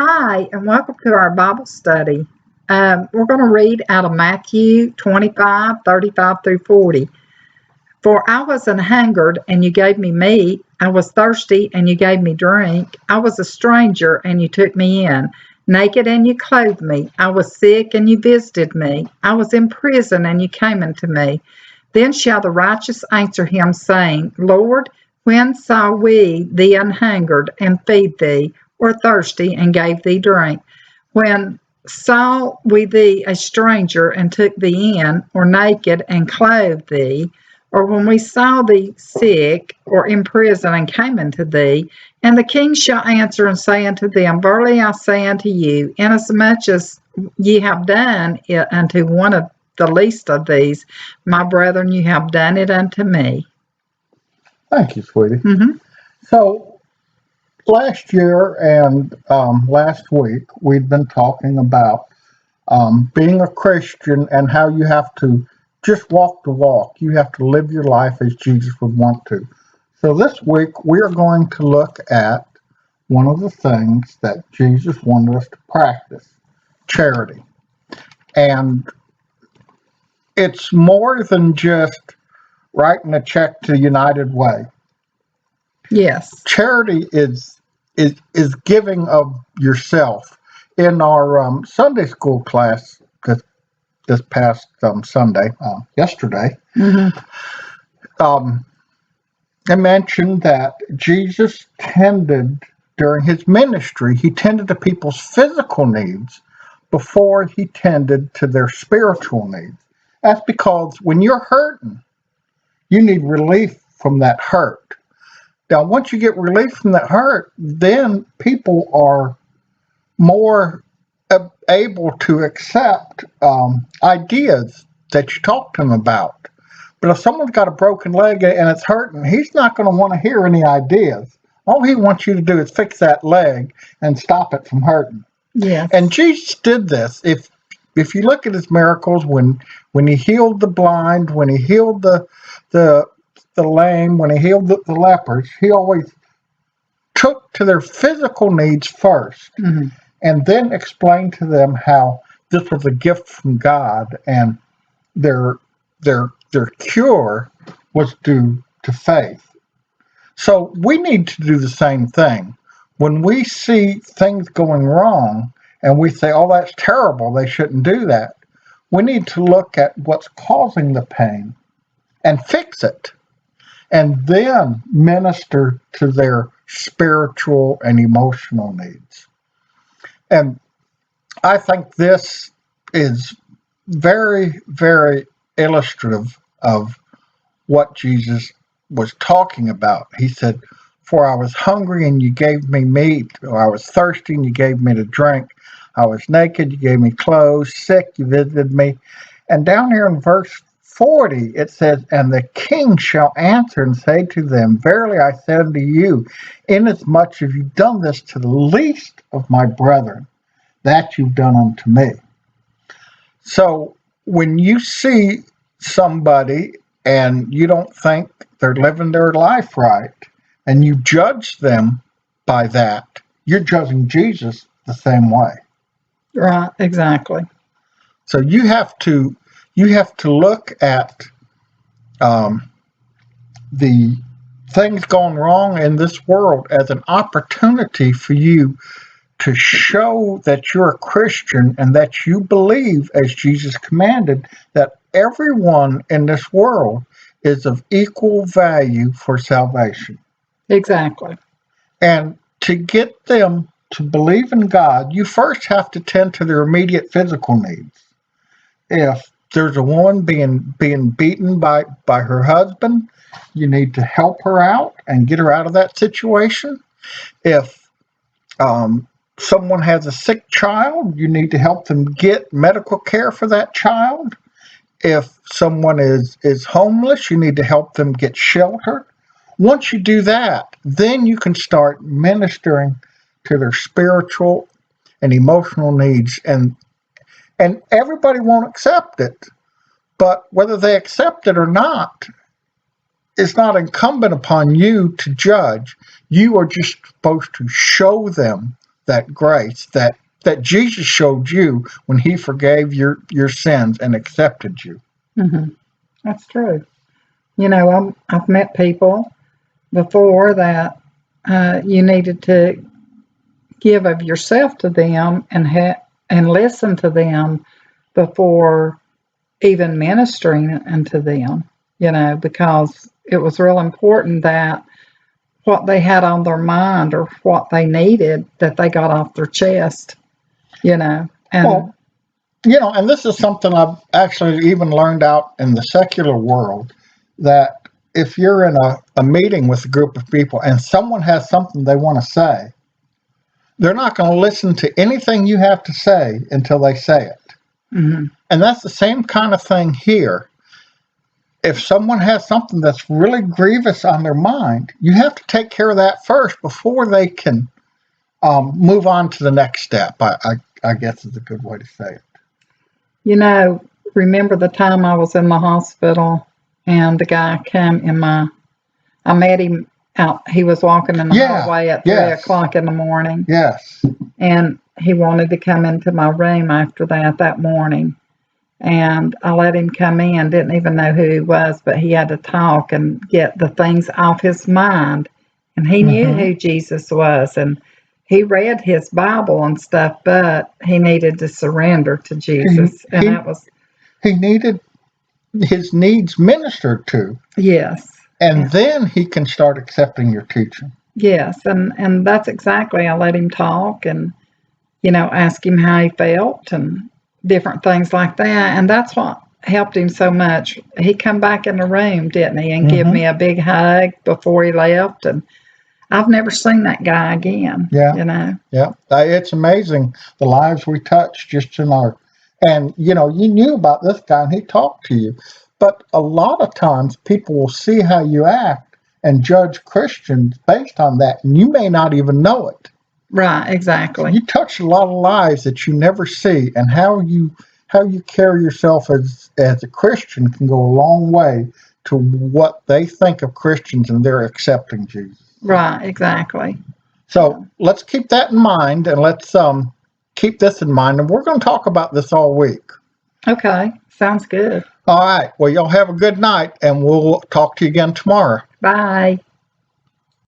Hi, and welcome to our Bible study. We're going to read out of Matthew 25:35 through 40. For I was an hungered, and you gave me meat. I was thirsty, and you gave me drink. I was a stranger, and you took me in. Naked, and you clothed me. I was sick, and you visited me. I was in prison, and you came unto me. Then shall the righteous answer him, saying, Lord, when saw we thee an hungered, and feed thee, or thirsty, and gave thee drink? When saw we thee a stranger, and took thee in, or naked, and clothed thee? Or when we saw thee sick, or in prison, and came unto thee? And the king shall answer and say unto them, Verily I say unto you, inasmuch as ye have done it unto one of the least of these, my brethren, you have done it unto me. Thank you, sweetie. Mm-hmm. So last year and last week, we'd been talking about being a Christian and how you have to just walk the walk. You have to live your life as Jesus would want to. So this week, we are going to look at one of the things that Jesus wanted us to practice, charity. And it's more than just writing a check to United Way. Yes. Charity is giving of yourself. In our Sunday school class this past Sunday, yesterday, I mentioned that Jesus tended during his ministry. He tended to people's physical needs before he tended to their spiritual needs. That's because when you're hurting, you need relief from that hurt. Now, once you get relief from that hurt, then people are more able to accept ideas that you talk to them about. But if someone's got a broken leg and it's hurting, he's not going to want to hear any ideas. All he wants you to do is fix that leg and stop it from hurting. Yes. And Jesus did this. If you look at his miracles, when he healed the blind, when he healed the lame, when he healed the lepers, he always took to their physical needs first, and then explained to them how this was a gift from God, and their cure was due to faith. So we need to do the same thing. When we see things going wrong and we say, oh, that's terrible, they shouldn't do that, we need to look at what's causing the pain and fix it, and then minister to their spiritual and emotional needs. And I think this is very, very illustrative of what Jesus was talking about. He said, for I was hungry and you gave me meat, or I was thirsty and you gave me to drink. I was naked, you gave me clothes, sick, you visited me. And down here in verse 40, it says, and the king shall answer and say to them, verily I say unto you, inasmuch as you've done this to the least of my brethren, that you've done unto me. So when you see somebody and you don't think they're living their life right, and you judge them by that, you're judging Jesus the same way. Right, exactly. So you have to look at the things going wrong in this world as an opportunity for you to show that you're a Christian and that you believe, as Jesus commanded, that everyone in this world is of equal value for salvation. Exactly. And to get them to believe in God, you first have to tend to their immediate physical needs. If there's a woman being beaten by her husband, you need to help her out and get her out of that situation. If someone has a sick child, you need to help them get medical care for that child. If someone is homeless, you need to help them get shelter. Once you do that, then you can start ministering to their spiritual and emotional needs. And everybody won't accept it, but whether they accept it or not, it's not incumbent upon you to judge. You are just supposed to show them that grace that Jesus showed you when he forgave your sins and accepted you. Mm-hmm. That's true. I've met people before that you needed to give of yourself to them and listen to them before even ministering unto them, because it was real important that what they had on their mind or what they needed that they got off their chest, and Well, and this is something I've actually even learned out in the secular world, that if you're in a meeting with a group of people and someone has something they want to say, they're not going to listen to anything you have to say until they say it. mm-hmm. And that's the same kind of thing here. If someone has something that's really grievous on their mind, you have to take care of that first before they can move on to the next step. I guess is a good way to say it. Remember the time I was in the hospital and the guy came I met him out, he was walking in the hallway at 3 o'clock in the morning. Yes. And he wanted to come into my room after that morning. And I let him come in, didn't even know who he was, but he had to talk and get the things off his mind. And he knew who Jesus was, and he read his Bible and stuff, but he needed to surrender to Jesus. He needed his needs ministered to. Yes. And then he can start accepting your teaching. Yes, and that's exactly, I let him talk and, ask him how he felt and different things like that. And that's what helped him so much. He come back in the room, didn't he, and give me a big hug before he left. And I've never seen that guy again. Yeah. Yeah. It's amazing the lives we touch just in our, and you knew about this guy and he talked to you. But a lot of times people will see how you act and judge Christians based on that, and you may not even know it. Right, exactly. You touch a lot of lives that you never see, and how you carry yourself as a Christian can go a long way to what they think of Christians and they're accepting Jesus. Right, exactly. So let's keep that in mind, and let's keep this in mind, and we're going to talk about this all week. Okay, sounds good. All right. Well, y'all have a good night, and we'll talk to you again tomorrow. Bye.